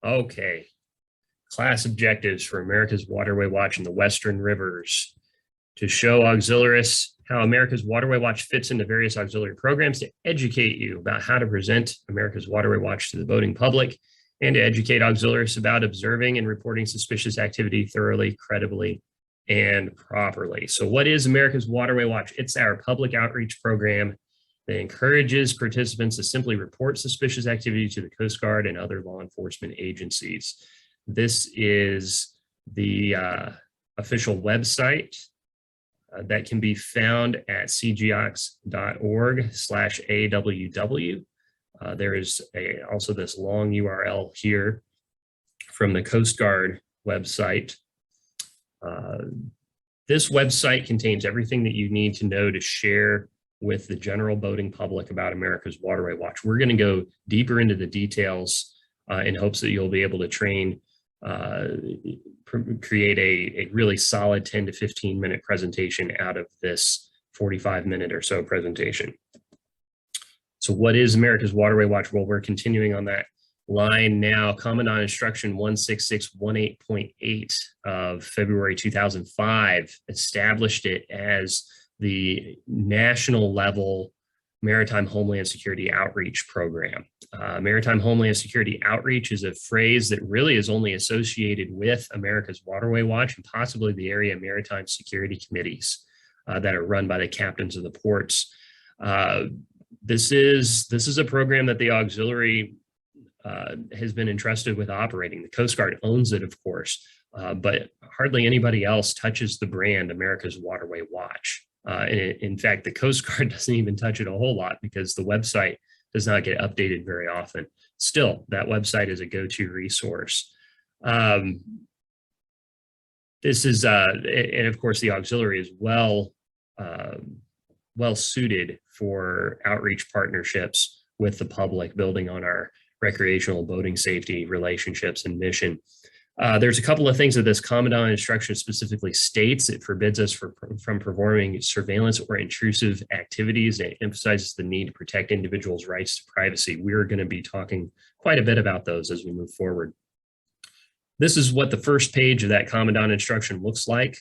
Okay. Class objectives for America's Waterway Watch in the Western Rivers. To show auxiliarists how America's Waterway Watch fits into various auxiliary programs, to educate you about how to present America's Waterway Watch to the boating public, and to educate auxiliarists about observing and reporting suspicious activity thoroughly, credibly, and properly. So what is America's Waterway Watch? It's our public outreach program that encourages participants to simply report suspicious activity to the Coast Guard and other law enforcement agencies. This is the official website that can be found at cgox.org/AWW. There is also this long URL here from the Coast Guard website. This website contains everything that you need to know to share with the general boating public about America's Waterway Watch. We're going to go deeper into the details in hopes that you'll be able to create a really solid 10 to 15 minute presentation out of this 45-minute or so presentation. So what is America's Waterway Watch? Well, we're continuing on that line now. Commandant Instruction 16618.8 of February 2005 established it as the national level Maritime Homeland Security Outreach Program. Maritime Homeland Security Outreach is a phrase that really is only associated with America's Waterway Watch and possibly the area maritime security committees that are run by the captains of the ports. This is a program that the auxiliary has been entrusted with operating. The Coast Guard owns it, of course, but hardly anybody else touches the brand America's Waterway Watch. In fact, the Coast Guard doesn't even touch it a whole lot because the website does not get updated very often. Still, that website is a go-to resource. This is, and of course, the auxiliary is well suited for outreach partnerships with the public, building on our recreational boating safety relationships and mission. There's a couple of things that this Commandant Instruction specifically states. It forbids us from performing surveillance or intrusive activities. It emphasizes the need to protect individuals' rights to privacy. We're going to be talking quite a bit about those as we move forward. This is what the first page of that Commandant Instruction looks like.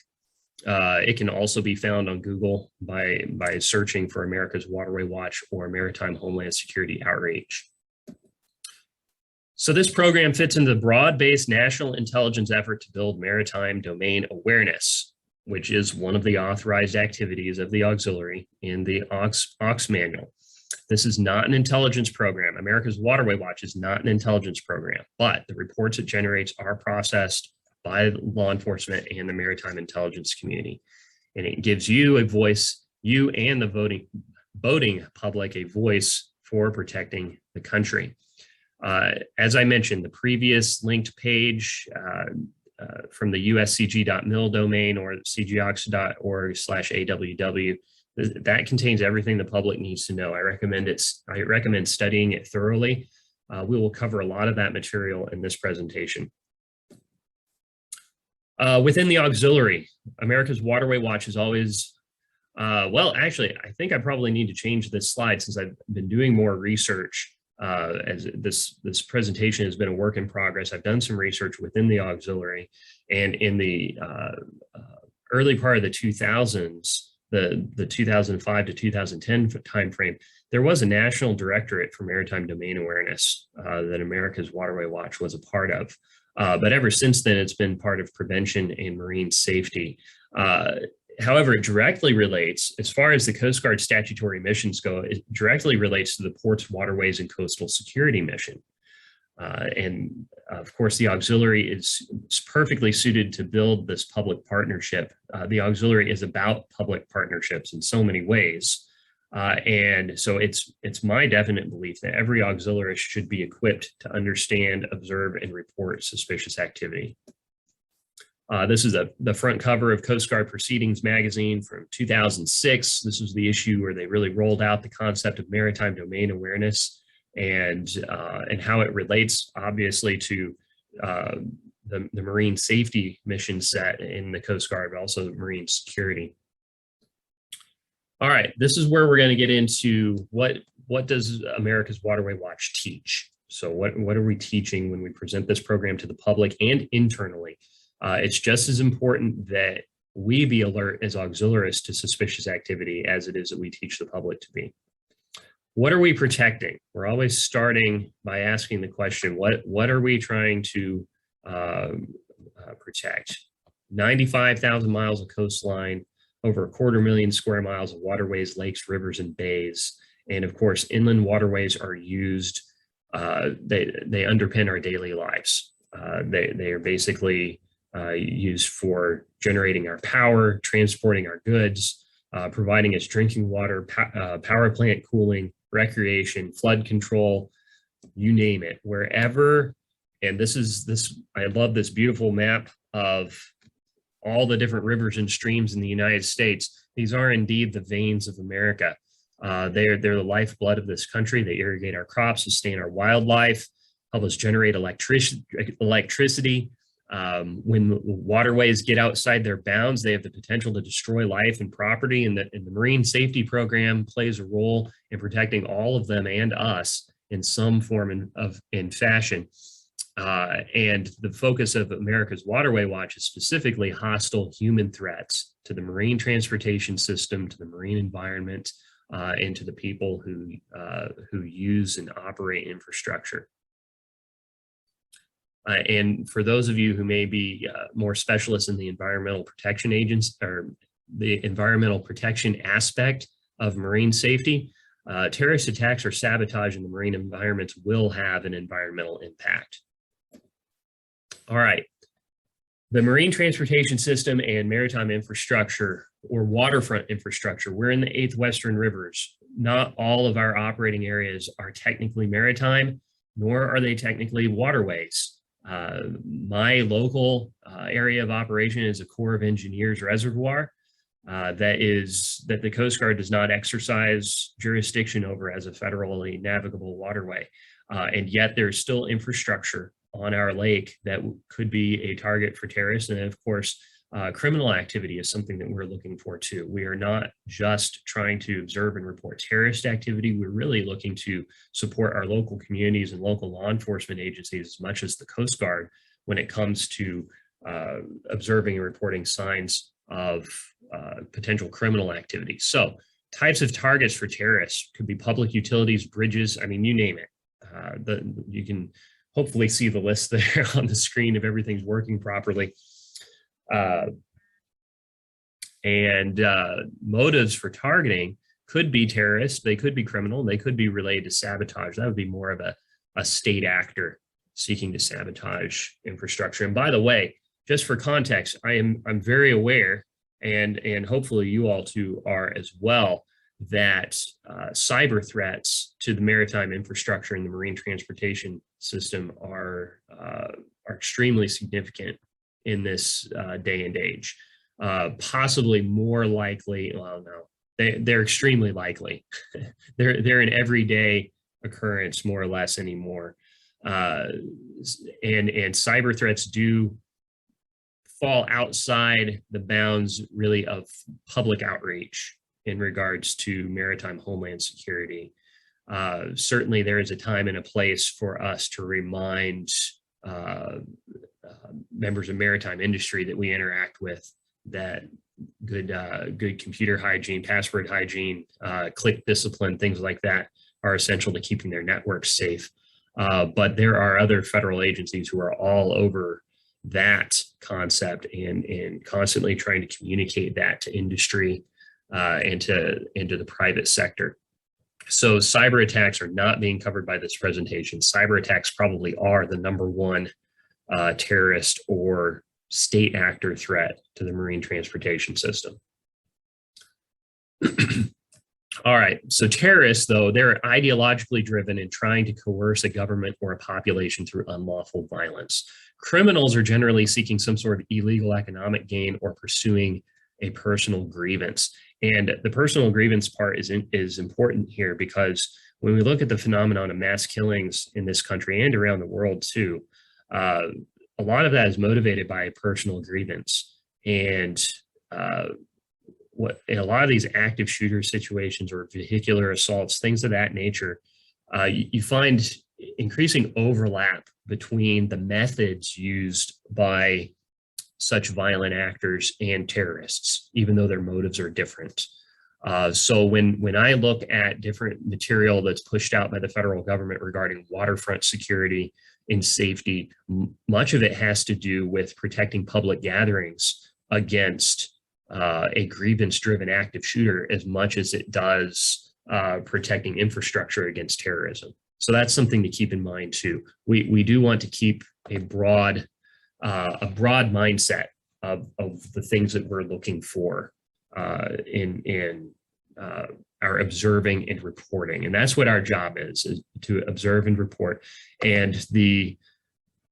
It can also be found on Google by searching for America's Waterway Watch or Maritime Homeland Security Outreach. So this program fits into the broad-based national intelligence effort to build maritime domain awareness, which is one of the authorized activities of the auxiliary in the AUX manual. This is not an intelligence program. America's Waterway Watch is not an intelligence program, but the reports it generates are processed by law enforcement and the maritime intelligence community. And it gives you a voice, you and the boating public, a voice for protecting the country. As I mentioned, the previous linked page from the uscg.mil domain or cgox.org/AWW, that contains everything the public needs to know. I recommend studying it thoroughly. We will cover a lot of that material in this presentation. Within the auxiliary, America's Waterway Watch is always, well, actually, I think I probably need to change this slide since I've been doing more research. As this presentation has been a work in progress. I've done some research within the auxiliary, and in the early part of the 2000s, the 2005 to 2010 timeframe, there was a national directorate for maritime domain awareness that America's Waterway Watch was a part of. But ever since then, it's been part of prevention and marine safety. However, it directly relates, as far as the Coast Guard statutory missions go, it directly relates to the ports, waterways, and coastal security mission. And of course, the auxiliary is perfectly suited to build this public partnership. The auxiliary is about public partnerships in so many ways. And so it's my definite belief that every auxiliarist should be equipped to understand, observe, and report suspicious activity. This is the front cover of Coast Guard Proceedings magazine from 2006. This was the issue where they really rolled out the concept of maritime domain awareness and how it relates, obviously, to the marine safety mission set in the Coast Guard, but also marine security. All right, this is where we're going to get into what does America's Waterway Watch teach. So what are we teaching when we present this program to the public and internally? It's just as important that we be alert as auxiliarists to suspicious activity as it is that we teach the public to be. What are we protecting? We're always starting by asking the question, what are we trying to protect? 95,000 miles of coastline, over 250,000 square miles of waterways, lakes, rivers, and bays. And of course, inland waterways are used, they underpin our daily lives. They are basically used for generating our power, transporting our goods, providing us drinking water, power plant cooling, recreation, flood control, you name it, wherever. And I love this beautiful map of all the different rivers and streams in the United States. These are indeed the veins of America. They're the lifeblood of this country. They irrigate our crops, sustain our wildlife, help us generate electricity. When waterways get outside their bounds, they have the potential to destroy life and property, and the Marine Safety Program plays a role in protecting all of them and us in some form in fashion. And the focus of America's Waterway Watch is specifically hostile human threats to the marine transportation system, to the marine environment, and to the people who use and operate infrastructure. And for those of you who may be more specialists in the environmental protection agents or the environmental protection aspect of marine safety, terrorist attacks or sabotage in the marine environments will have an environmental impact. All right. The marine transportation system and maritime infrastructure or waterfront infrastructure, we're in the 8th Western Rivers. Not all of our operating areas are technically maritime, nor are they technically waterways. My local area of operation is a Corps of Engineers reservoir that the Coast Guard does not exercise jurisdiction over as a federally navigable waterway. And yet there's still infrastructure on our lake that could be a target for terrorists. And of course, criminal activity is something that we're looking for too. We are not just trying to observe and report terrorist activity. We're really looking to support our local communities and local law enforcement agencies as much as the Coast Guard when it comes to observing and reporting signs of potential criminal activity. So types of targets for terrorists could be public utilities, bridges, I mean, you name it. You can hopefully see the list there on the screen if everything's working properly. Motives for targeting could be terrorist, they could be criminal, they could be related to sabotage. That would be more of a state actor seeking to sabotage infrastructure. And by the way, just for context, I'm very aware, and hopefully you all too are as well, that cyber threats to the maritime infrastructure and the marine transportation system are extremely significant in this day and age. Possibly more likely, well, no, they're extremely likely. they're an everyday occurrence, more or less, anymore. And cyber threats do fall outside the bounds, really, of public outreach in regards to maritime homeland security. Certainly there is a time and a place for us to remind members of maritime industry that we interact with that good computer hygiene, password hygiene, click discipline, things like that are essential to keeping their networks safe. But there are other federal agencies who are all over that concept and constantly trying to communicate that to industry into the private sector. So cyber attacks are not being covered by this presentation. Cyber attacks probably are the #1 terrorist or state actor threat to the marine transportation system. All right, so terrorists, though, they're ideologically driven in trying to coerce a government or a population through unlawful violence. Criminals are generally seeking some sort of illegal economic gain or pursuing a personal grievance. And the personal grievance part is important here, because when we look at the phenomenon of mass killings in this country and around the world too, a lot of that is motivated by a personal grievance. And in a lot of these active shooter situations or vehicular assaults, things of that nature, you find increasing overlap between the methods used by such violent actors and terrorists, even though their motives are different. So when I look at different material that's pushed out by the federal government regarding waterfront security and safety, much of it has to do with protecting public gatherings against a grievance-driven active shooter as much as it does protecting infrastructure against terrorism. So that's something to keep in mind too. We do want to keep a broad mindset of the things that we're looking for in our observing and reporting, and that's what our job is to observe and report. And the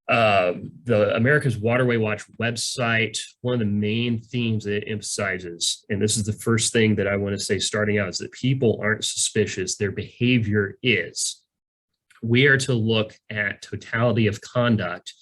America's Waterway Watch website, one of the main themes that it emphasizes, and this is the first thing that I want to say starting out, is that people aren't suspicious, their behavior is. We are to look at totality of conduct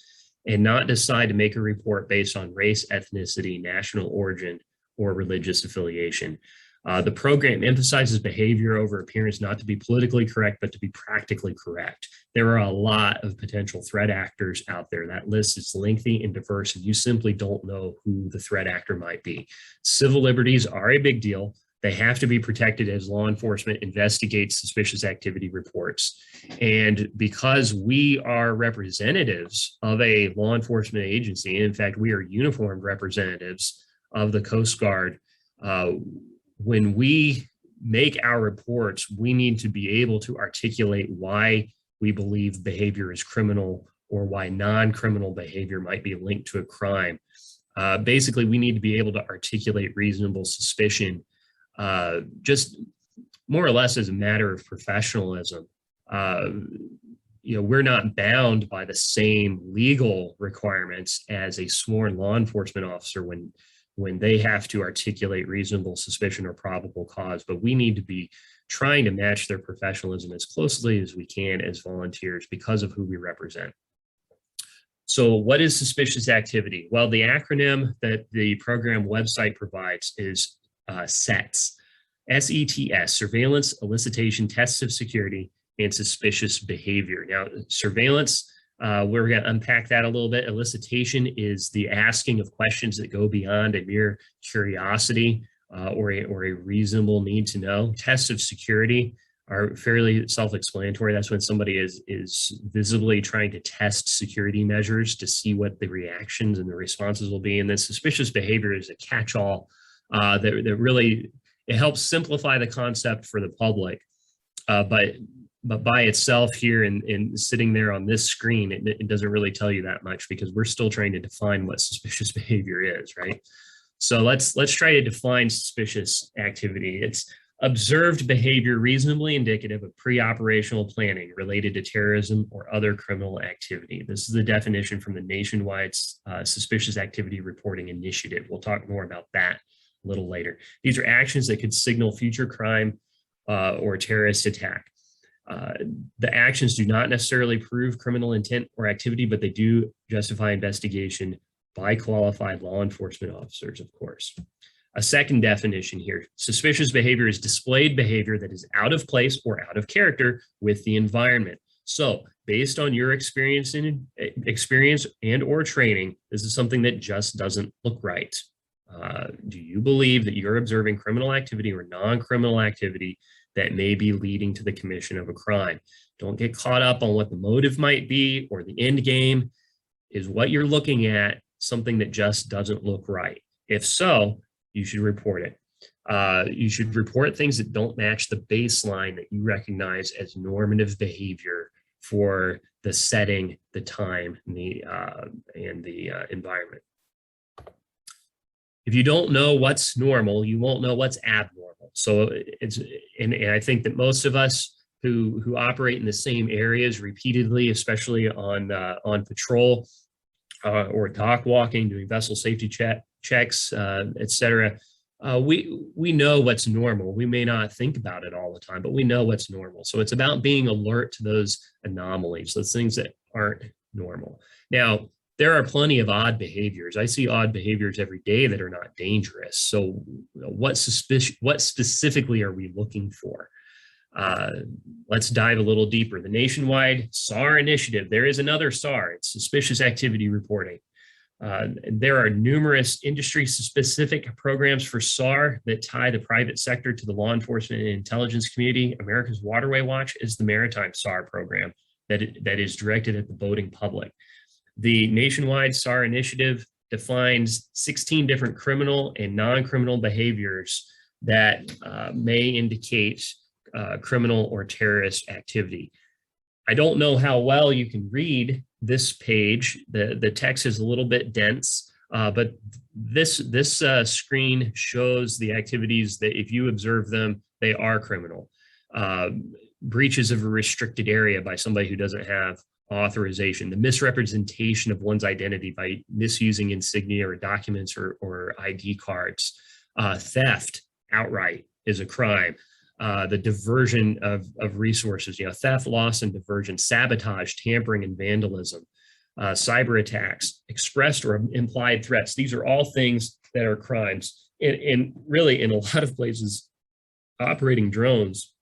and not decide to make a report based on race, ethnicity, national origin, or religious affiliation. The program emphasizes behavior over appearance not to be politically correct, but to be practically correct. There are a lot of potential threat actors out there. That list is lengthy and diverse, and you simply don't know who the threat actor might be. Civil liberties are a big deal. They have to be protected as law enforcement investigates suspicious activity reports. And because we are representatives of a law enforcement agency, and in fact, we are uniformed representatives of the Coast Guard, when we make our reports, we need to be able to articulate why we believe behavior is criminal or why non-criminal behavior might be linked to a crime. Basically, we need to be able to articulate reasonable suspicion just more or less as a matter of professionalism. We're not bound by the same legal requirements as a sworn law enforcement officer when they have to articulate reasonable suspicion or probable cause, but we need to be trying to match their professionalism as closely as we can as volunteers because of who we represent. So what is suspicious activity? Well, the acronym that the program website provides is SETS, S-E-T-S, surveillance, elicitation, tests of security, and suspicious behavior. Now, surveillance, we're going to unpack that a little bit. Elicitation is the asking of questions that go beyond a mere curiosity or a reasonable need to know. Tests of security are fairly self-explanatory. That's when somebody is visibly trying to test security measures to see what the reactions and the responses will be. And then suspicious behavior is a catch-all that really, it helps simplify the concept for the public. But by itself here and sitting there on this screen, it doesn't really tell you that much because we're still trying to define what suspicious behavior is, right? So let's try to define suspicious activity. It's observed behavior reasonably indicative of pre-operational planning related to terrorism or other criminal activity. This is the definition from the nationwide Suspicious Activity Reporting Initiative. We'll talk more about that a little later. These are actions that could signal future crime or terrorist attack. The actions do not necessarily prove criminal intent or activity, but they do justify investigation by qualified law enforcement officers, of course. A second definition here, suspicious behavior is displayed behavior that is out of place or out of character with the environment. So based on your experience and or training, this is something that just doesn't look right. Do you believe that you're observing criminal activity or non-criminal activity that may be leading to the commission of a crime? Don't get caught up on what the motive might be or the end game. Is what you're looking at something that just doesn't look right? If so, you should report it. You should report things that don't match the baseline that you recognize as normative behavior for the setting, the time, and the environment. If you don't know what's normal, you won't know what's abnormal. So and I think that most of us who operate in the same areas repeatedly, especially on patrol or dock walking, doing vessel safety checks, et cetera, we know what's normal. We may not think about it all the time, but we know what's normal. So it's about being alert to those anomalies, those things that aren't normal. Now, there are plenty of odd behaviors. I see odd behaviors every day that are not dangerous. So what specifically are we looking for? Uh, let's dive a little deeper. The nationwide SAR initiative, there is another SAR, it's suspicious activity reporting. There are numerous industry-specific programs for SAR that tie the private sector to the law enforcement and intelligence community. America's Waterway Watch is the maritime SAR program that is directed at the boating public. The nationwide SAR initiative defines 16 different criminal and non-criminal behaviors that may indicate criminal or terrorist activity. I don't know how well you can read this page. The text is a little bit dense, but this screen shows the activities that if you observe them, they are criminal. Breaches of a restricted area by somebody who doesn't have authorization, the misrepresentation of one's identity by misusing insignia or documents or ID cards, theft outright is a crime. The diversion of resources, theft, loss, and diversion, sabotage, tampering, and vandalism, cyber attacks, expressed or implied threats. These are all things that are crimes. And really, in a lot of places, operating drones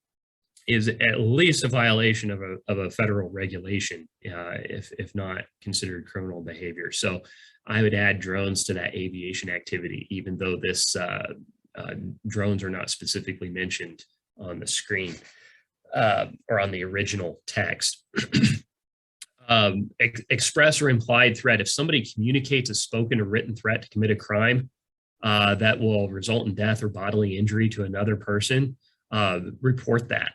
is at least a violation of a federal regulation, if not considered criminal behavior. So I would add drones to that aviation activity, even though this drones are not specifically mentioned on the screen or on the original text. Express or implied threat. If somebody communicates a spoken or written threat to commit a crime that will result in death or bodily injury to another person, report that.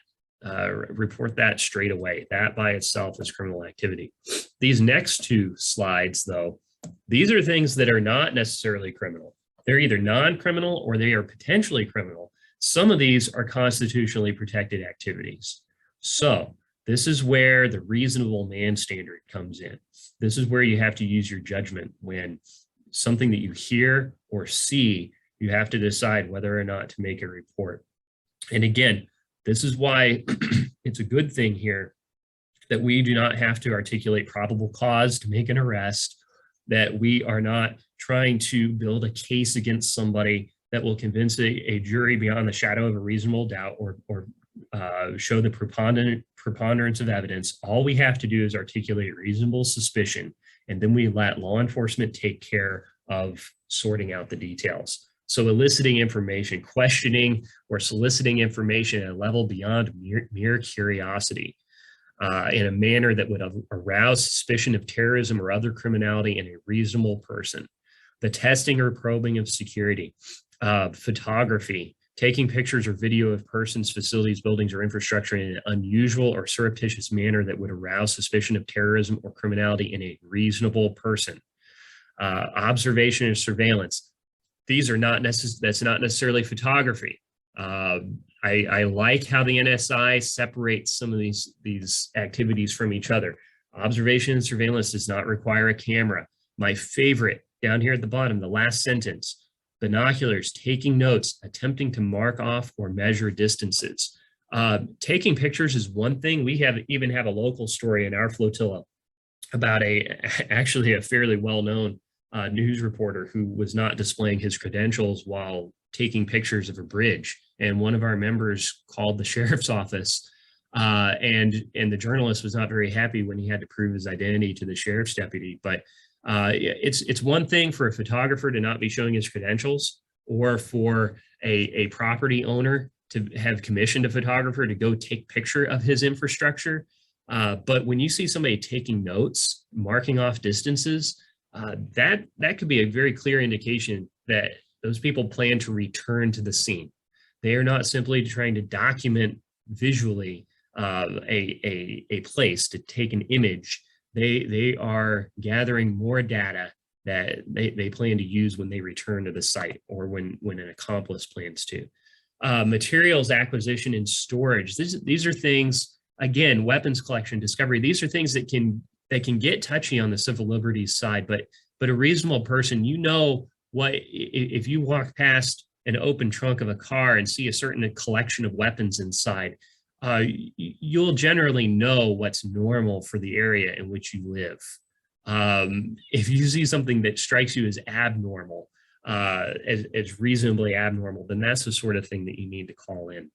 Report that straight away. That by itself is criminal activity. These next two slides, though, these are things that are not necessarily criminal. They're either non-criminal or they are potentially criminal. Some of these are constitutionally protected activities. So this is where the reasonable man standard comes in. This is where you have to use your judgment when something that you hear or see, you have to decide whether or not to make a report. And again, this is why it's a good thing here that we do not have to articulate probable cause to make an arrest, that we are not trying to build a case against somebody that will convince a jury beyond the shadow of a reasonable doubt or show the preponderance of evidence. All we have to do is articulate reasonable suspicion, and then we let law enforcement take care of sorting out the details. So eliciting information, questioning or soliciting information at a level beyond mere curiosity in a manner that would arouse suspicion of terrorism or other criminality in a reasonable person. The testing or probing of security, photography, taking pictures or video of persons, facilities, buildings, or infrastructure in an unusual or surreptitious manner that would arouse suspicion of terrorism or criminality in a reasonable person. Observation and surveillance. These are that's not necessarily photography. I like how the NSI separates some of these activities from each other. Observation and surveillance does not require a camera. My favorite, down here at the bottom, the last sentence, binoculars, taking notes, attempting to mark off or measure distances. Taking pictures is one thing. We even have a local story in our flotilla about actually a fairly well-known news reporter who was not displaying his credentials while taking pictures of a bridge. And one of our members called the sheriff's office and the journalist was not very happy when he had to prove his identity to the sheriff's deputy. But it's one thing for a photographer to not be showing his credentials, or for a property owner to have commissioned a photographer to go take picture of his infrastructure. But when you see somebody taking notes, marking off distances, that could be a very clear indication that those people plan to return to the scene. They are not simply trying to document visually a place, to take an image. They are gathering more data that they plan to use when they return to the site, or when an accomplice plans to. Materials acquisition and storage. These are things, again, weapons collection, discovery. These are things that can get touchy on the civil liberties side, but a reasonable person, what if you walk past an open trunk of a car and see a certain collection of weapons inside, you'll generally know what's normal for the area in which you live. If you see something that strikes you as abnormal, as reasonably abnormal, then that's the sort of thing that you need to call in.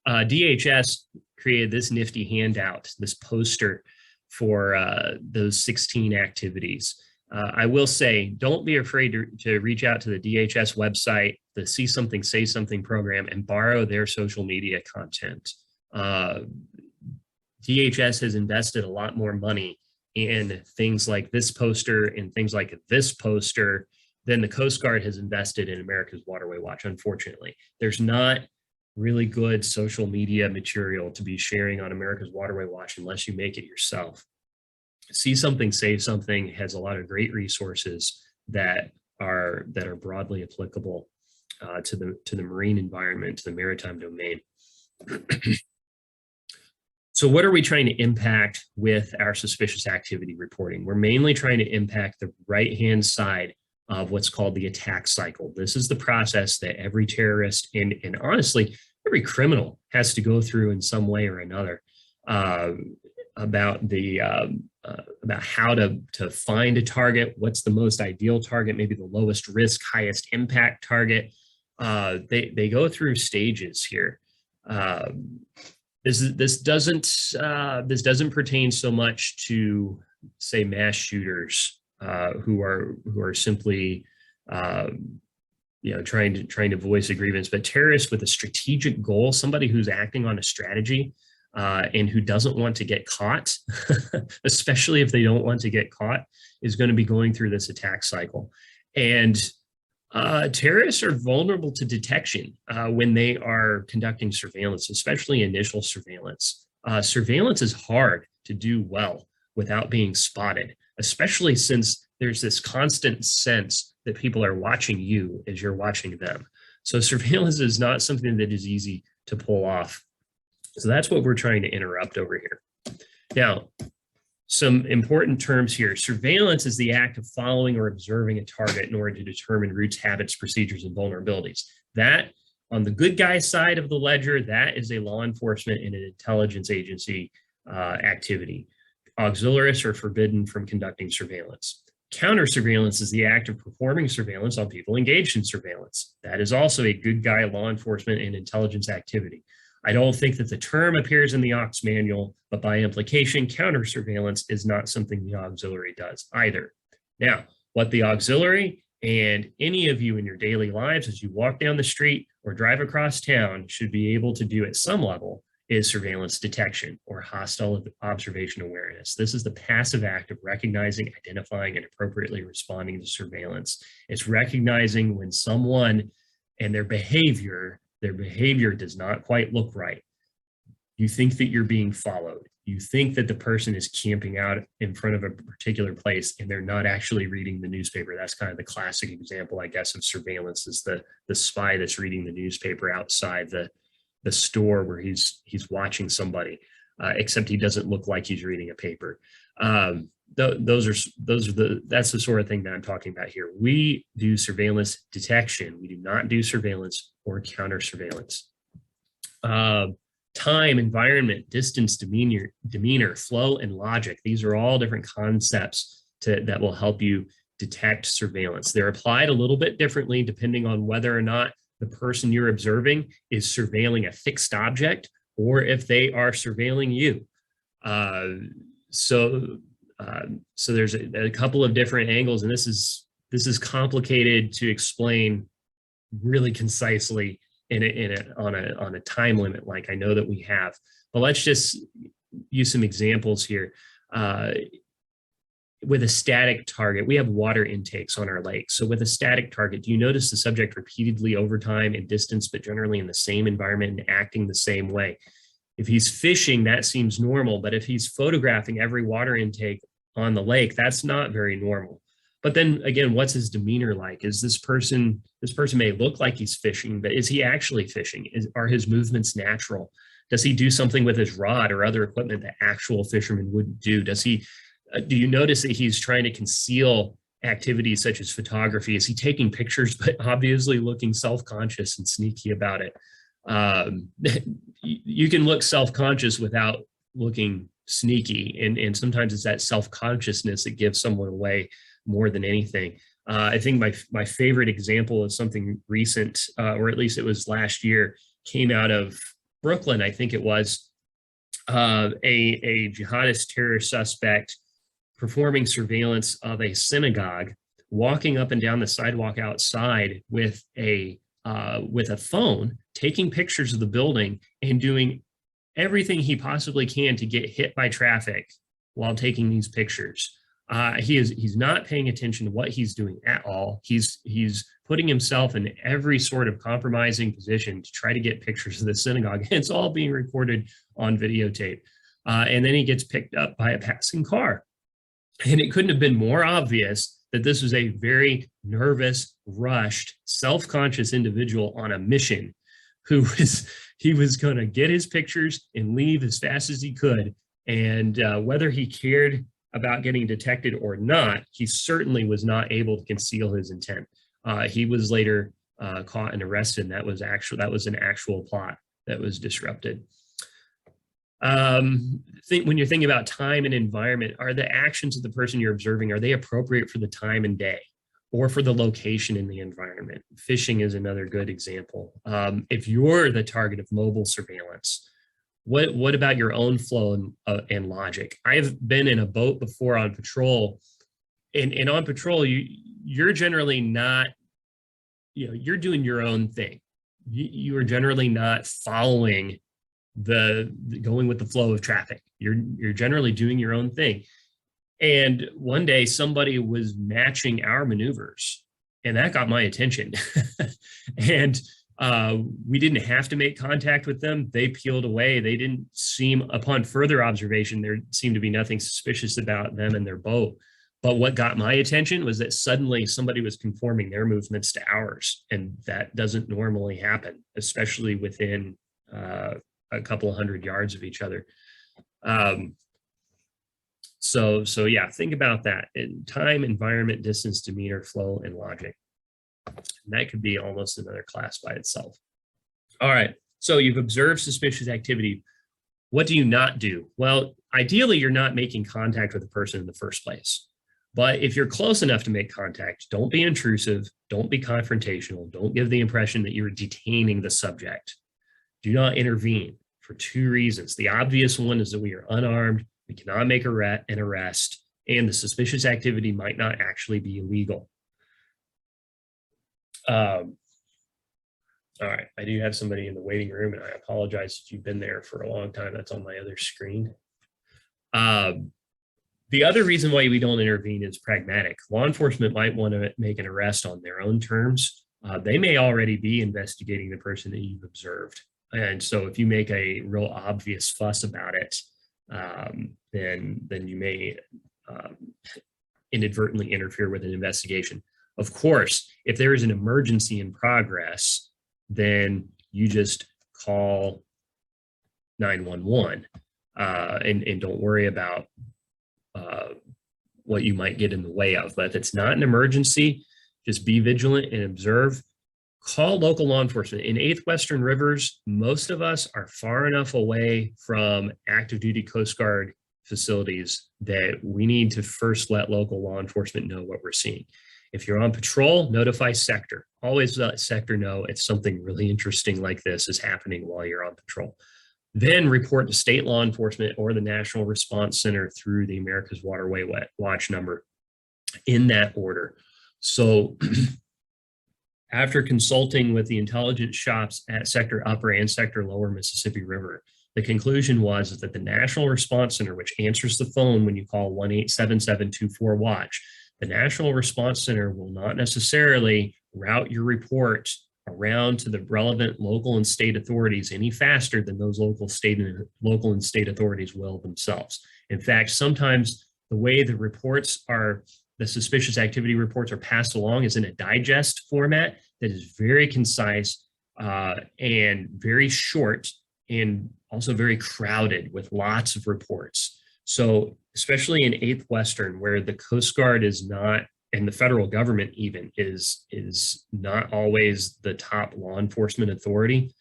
DHS created this nifty handout, this poster for those 16 activities. I will say, don't be afraid to reach out to the DHS website, the See Something, Say Something program, and borrow their social media content. DHS has invested a lot more money in things like this poster and things like this poster than the Coast Guard has invested in America's Waterway Watch, unfortunately. There's not really good social media material to be sharing on America's Waterway Watch unless you make it yourself. See Something, Say Something has a lot of great resources that are broadly applicable to the marine environment, to the maritime domain. So what are we trying to impact with our suspicious activity reporting? We're mainly trying to impact the right-hand side of what's called the attack cycle. This is the process that every terrorist and honestly, every criminal has to go through in some way or another about how to find a target, what's the most ideal target, maybe the lowest risk, highest impact target. They go through stages here. This doesn't pertain so much to, say, mass shooters who are simply trying to voice a grievance, but terrorists with a strategic goal, somebody who's acting on a strategy and who doesn't want to get caught, especially if they don't want to get caught, is going to be going through this attack cycle. And terrorists are vulnerable to detection when they are conducting surveillance, especially initial surveillance. Surveillance is hard to do well without being spotted, especially since there's this constant sense that people are watching you as you're watching them. So surveillance is not something that is easy to pull off. So that's what we're trying to interrupt over here. Now, some important terms here. Surveillance is the act of following or observing a target in order to determine routes, habits, procedures, and vulnerabilities. That, on the good guy side of the ledger, that is a law enforcement and an intelligence agency activity. Auxiliarists are forbidden from conducting surveillance. Counter surveillance is the act of performing surveillance on people engaged in surveillance. That is also a good guy law enforcement and intelligence activity. I don't think that the term appears in the Aux manual, but by implication, counter surveillance is not something the auxiliary does either. Now, what the auxiliary and any of you in your daily lives as you walk down the street or drive across town should be able to do at some level is surveillance detection or hostile observation awareness. This is the passive act of recognizing, identifying, and appropriately responding to surveillance. It's recognizing when someone and their behavior does not quite look right. You think that you're being followed. You think that the person is camping out in front of a particular place and they're not actually reading the newspaper. That's kind of the classic example, I guess, of surveillance, is the spy that's reading the newspaper outside the store where he's watching somebody, except he doesn't look like he's reading a paper. That's the sort of thing that I'm talking about here. We do surveillance detection. We do not do surveillance or counter surveillance. Time, environment, distance, demeanor, flow, and logic. These are all different concepts that will help you detect surveillance. They're applied a little bit differently depending on whether or not the person you're observing is surveilling a fixed object or if they are surveilling you. So there's a couple of different angles, and this is complicated to explain really concisely on a time limit like I know that we have. But let's just use some examples here. With a static target, we have water intakes on our lake. So with a static target, do you notice the subject repeatedly over time and distance, but generally in the same environment and acting the same way? If he's fishing, that seems normal, but if he's photographing every water intake on the lake, that's not very normal. But then again, what's his demeanor like? Is this person may look like he's fishing, but is he actually fishing? Are his movements natural? Does he do something with his rod or other equipment that actual fishermen wouldn't do? Do you notice that he's trying to conceal activities such as photography? Is he taking pictures, but obviously looking self-conscious and sneaky about it? You can look self-conscious without looking sneaky. And sometimes it's that self-consciousness that gives someone away more than anything. I think my favorite example of something recent, or at least it was last year, came out of Brooklyn, I think it was, a jihadist terrorist suspect performing surveillance of a synagogue, walking up and down the sidewalk outside with a phone, taking pictures of the building and doing everything he possibly can to get hit by traffic while taking these pictures. He's not paying attention to what he's doing at all. He's putting himself in every sort of compromising position to try to get pictures of the synagogue. It's all being recorded on videotape. And then he gets picked up by a passing car. And it couldn't have been more obvious that this was a very nervous, rushed, self-conscious individual on a mission he was going to get his pictures and leave as fast as he could. And whether he cared about getting detected or not, he certainly was not able to conceal his intent. He was later caught and arrested, and that was an actual plot that was disrupted. When you're thinking about time and environment, are the actions of the person you're observing, are they appropriate for the time and day or for the location in the environment? Fishing is another good example. If you're the target of mobile surveillance, what about your own flow and logic? I've been in a boat before on patrol, and on patrol, you're generally not, you're doing your own thing. You are generally not following going with the flow of traffic. You're generally doing your own thing. And one day somebody was matching our maneuvers, and that got my attention. And we didn't have to make contact with them. They peeled away. They didn't seem, upon further observation, there seemed to be nothing suspicious about them and their boat. But what got my attention was that suddenly somebody was conforming their movements to ours. And that doesn't normally happen, especially within a couple of 100 yards of each other. So yeah, think about that in time, environment, distance, demeanor, flow, and logic. And that could be almost another class by itself. All right, so you've observed suspicious activity. What do you not do? Well, ideally, you're not making contact with the person in the first place. But if you're close enough to make contact, don't be intrusive, don't be confrontational, don't give the impression that you're detaining the subject. Do not intervene for two reasons. The obvious one is that we are unarmed, we cannot make an arrest, and the suspicious activity might not actually be illegal. All right, I do have somebody in the waiting room, and I apologize if you've been there for a long time. That's on my other screen. The other reason why we don't intervene is pragmatic. Law enforcement might want to make an arrest on their own terms. They may already be investigating the person that you've observed. And so if you make a real obvious fuss about it, then you may inadvertently interfere with an investigation. Of course, if there is an emergency in progress, then you just call 911 and don't worry about what you might get in the way of. But if it's not an emergency, just be vigilant and observe. Call local law enforcement. In 8th Western Rivers, most of us are far enough away from active duty Coast Guard facilities that we need to first let local law enforcement know what we're seeing. If you're on patrol, notify sector. Always let sector know if something really interesting like this is happening while you're on patrol. Then report to state law enforcement or the National Response Center through the America's Waterway Watch number in that order. So after consulting with the intelligence shops at Sector Upper and Sector Lower Mississippi River, the conclusion was that the National Response Center, which answers the phone when you call 1-877-24-WATCH, the National Response Center will not necessarily route your report around to the relevant local and state authorities any faster than those local and state authorities will themselves. In fact, sometimes the way the suspicious activity reports are passed along is in a digest format that is very concise and very short and also very crowded with lots of reports. So especially in 8th Western, where the Coast Guard is not, and the federal government even is not always the top law enforcement authority,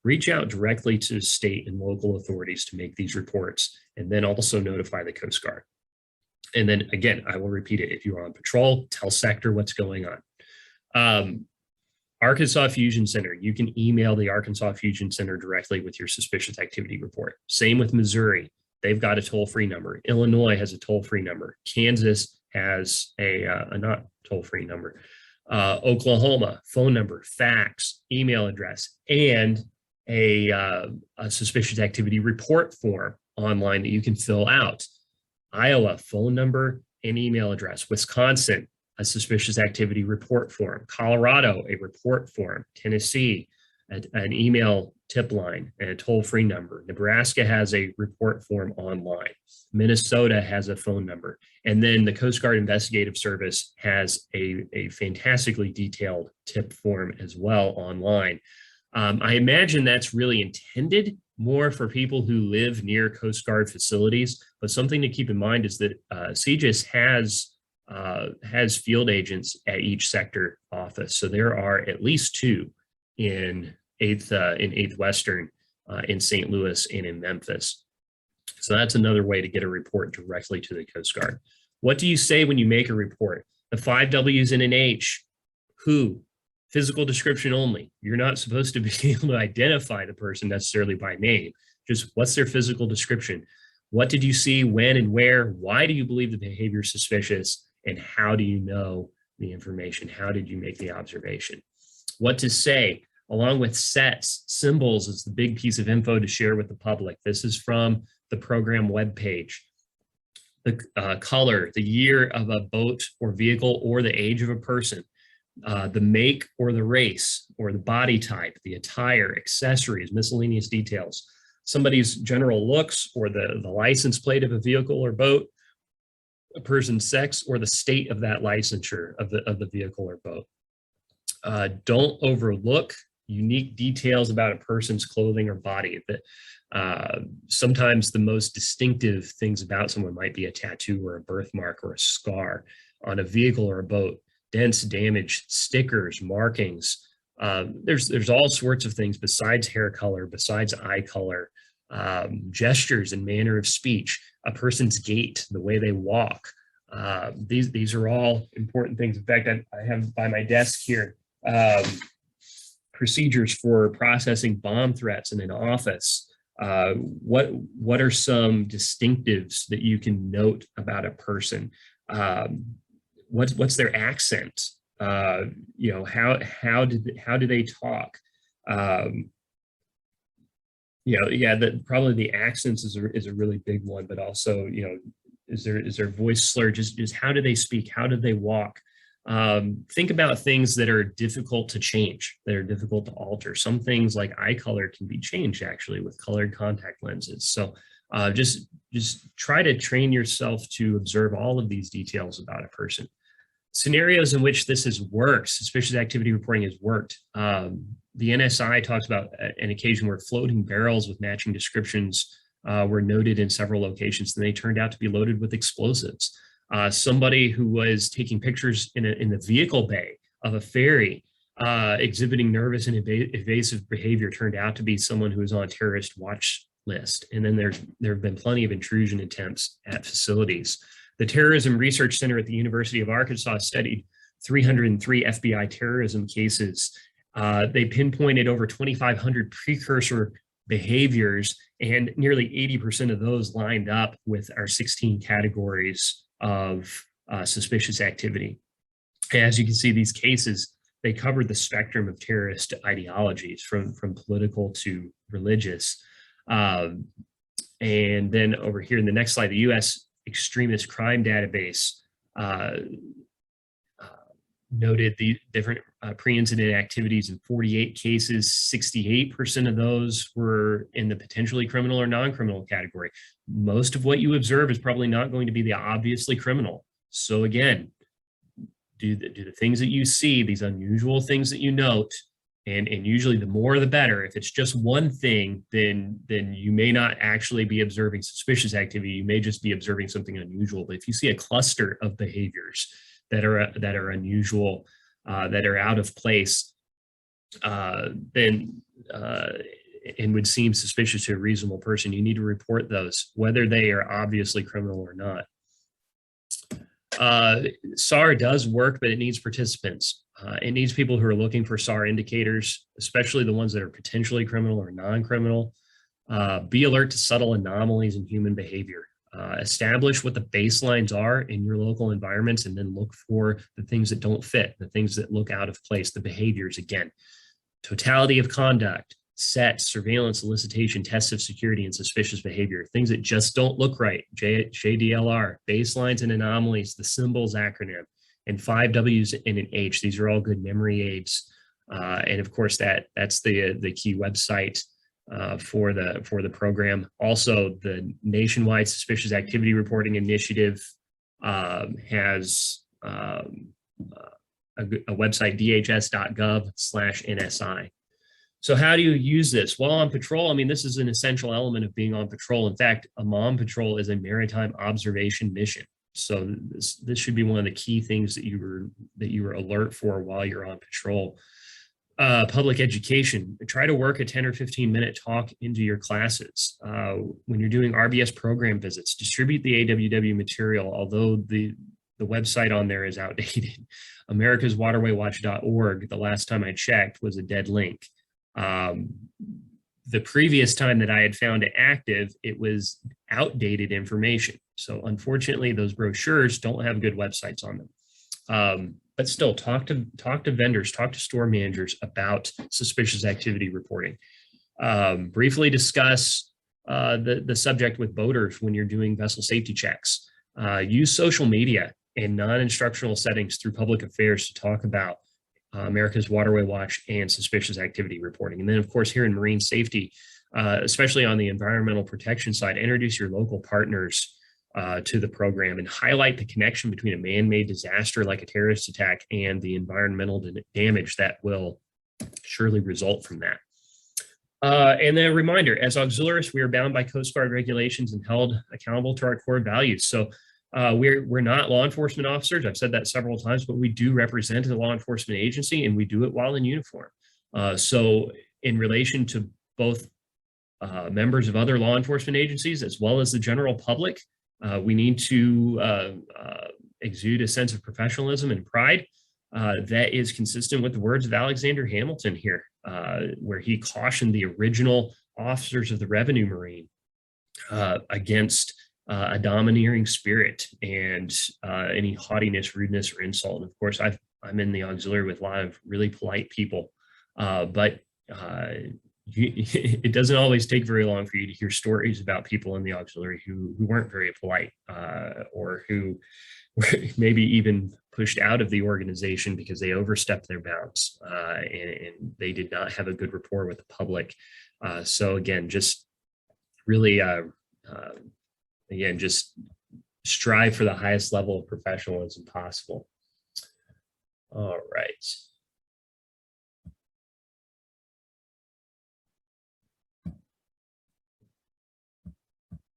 reach out directly to state and local authorities to make these reports, and then also notify the Coast Guard. And then again, I will repeat it. If you're on patrol, tell sector what's going on. Arkansas Fusion Center, you can email the Arkansas Fusion Center directly with your suspicious activity report. Same with Missouri. They've got a toll-free number. Illinois has a toll-free number. Kansas has a not toll-free number. Oklahoma, phone number, fax, email address, and a suspicious activity report form online that you can fill out. Iowa, phone number and email address. Wisconsin, a suspicious activity report form. Colorado, a report form. Tennessee, an email tip line and a toll-free number. Nebraska has a report form online. Minnesota has a phone number. And then the Coast Guard Investigative Service has a fantastically detailed tip form as well online. I imagine that's really intended more for people who live near Coast Guard facilities, but something to keep in mind is that CGIS has field agents at each sector office. So there are at least 2 in 8th Western, in St. Louis and in Memphis. So that's another way to get a report directly to the Coast Guard. What do you say when you make a report? The 5 W's and an H. Who? Physical description only. You're not supposed to be able to identify the person necessarily by name. Just what's their physical description? What did you see, when and where? Why do you believe the behavior is suspicious? And how do you know the information? How did you make the observation? What to say, along with sets, symbols is the big piece of info to share with the public. This is from the program webpage. The color, the year of a boat or vehicle or the age of a person. The make or the race or the body type, the attire, accessories, miscellaneous details, somebody's general looks or the license plate of a vehicle or boat, a person's sex or the state of that licensure of the vehicle or boat. Don't overlook unique details about a person's clothing or body. Sometimes the most distinctive things about someone might be a tattoo or a birthmark or a scar on a vehicle or a boat. Dents, damage, stickers, markings. There's all sorts of things besides hair color, besides eye color, gestures and manner of speech, a person's gait, the way they walk. These are all important things. In fact, I have by my desk here procedures for processing bomb threats in an office. What are some distinctives that you can note about a person? What's their accent? How do they talk? Probably the accents is a really big one, but also, is their voice slurred? Just how do they speak? How do they walk? Think about things that are difficult to change, that are difficult to alter. Some things like eye color can be changed actually with colored contact lenses. So just try to train yourself to observe all of these details about a person. Scenarios in which this has worked, suspicious activity reporting has worked. The NSI talks about an occasion where floating barrels with matching descriptions were noted in several locations, and they turned out to be loaded with explosives. Somebody who was taking pictures in the vehicle bay of a ferry exhibiting nervous and evasive behavior turned out to be someone who was on a terrorist watch list. And then there have been plenty of intrusion attempts at facilities. The Terrorism Research Center at the University of Arkansas studied 303 FBI terrorism cases. They pinpointed over 2,500 precursor behaviors, and nearly 80% of those lined up with our 16 categories of suspicious activity. As you can see, these cases, they covered the spectrum of terrorist ideologies from political to religious. And then over here in the next slide, the U.S. Extremist Crime Database noted the different pre-incident activities in 48 cases. 68% of those were in the potentially criminal or non-criminal category. Most of what you observe is probably not going to be the obviously criminal. So again, do the things that you see, these unusual things that you note, and usually the more the better. If it's just one thing, then you may not actually be observing suspicious activity. You may just be observing something unusual. But if you see a cluster of behaviors that are unusual, that are out of place, then and would seem suspicious to a reasonable person, you need to report those, whether they are obviously criminal or not. SAR does work, but it needs participants. It needs people who are looking for SAR indicators, especially the ones that are potentially criminal or non-criminal. Be alert to subtle anomalies in human behavior. Establish what the baselines are in your local environments, and then look for the things that don't fit, the things that look out of place, the behaviors again. Totality of conduct, sets, surveillance, solicitation, tests of security, and suspicious behavior, things that just don't look right. JDLR, baselines and anomalies, the symbols acronym, and 5 W's and an H. These are all good memory aids. And of course, that's the key website for the program. Also, the nationwide suspicious activity reporting initiative has a website, dhs.gov/NSI. So how do you use this? While on patrol, I mean, this is an essential element of being on patrol. In fact, a MOM patrol is a maritime observation mission. So this should be one of the key things that you were alert for while you're on patrol. Public education, try to work a 10 or 15-minute talk into your classes. When you're doing RBS program visits, distribute the AWW material, although the website on there is outdated. americaswaterwaywatch.org, the last time I checked, was a dead link. The previous time that I had found it active, it was outdated information. So unfortunately, those brochures don't have good websites on them. But still, talk to vendors, talk to store managers about suspicious activity reporting. Briefly discuss the subject with boaters when you're doing vessel safety checks. Use social media in non-instructional settings through public affairs to talk about America's Waterway Watch and suspicious activity reporting. And then, of course, here in marine safety, especially on the environmental protection side, introduce your local partners to the program and highlight the connection between a man-made disaster like a terrorist attack and the environmental damage that will surely result from that. And then a reminder, as auxiliarists, we are bound by Coast Guard regulations and held accountable to our core values. So we're not law enforcement officers. I've said that several times, but we do represent a law enforcement agency, and we do it while in uniform. So in relation to both members of other law enforcement agencies, as well as the general public, we need to exude a sense of professionalism and pride that is consistent with the words of Alexander Hamilton here, where he cautioned the original officers of the Revenue Marine against a domineering spirit and any haughtiness, rudeness, or insult. And of course, I'm in the auxiliary with a lot of really polite people, but it doesn't always take very long for you to hear stories about people in the auxiliary who weren't very polite or who were maybe even pushed out of the organization because they overstepped their bounds and they did not have a good rapport with the public. So again, just really, just strive for the highest level of professionalism possible. All right.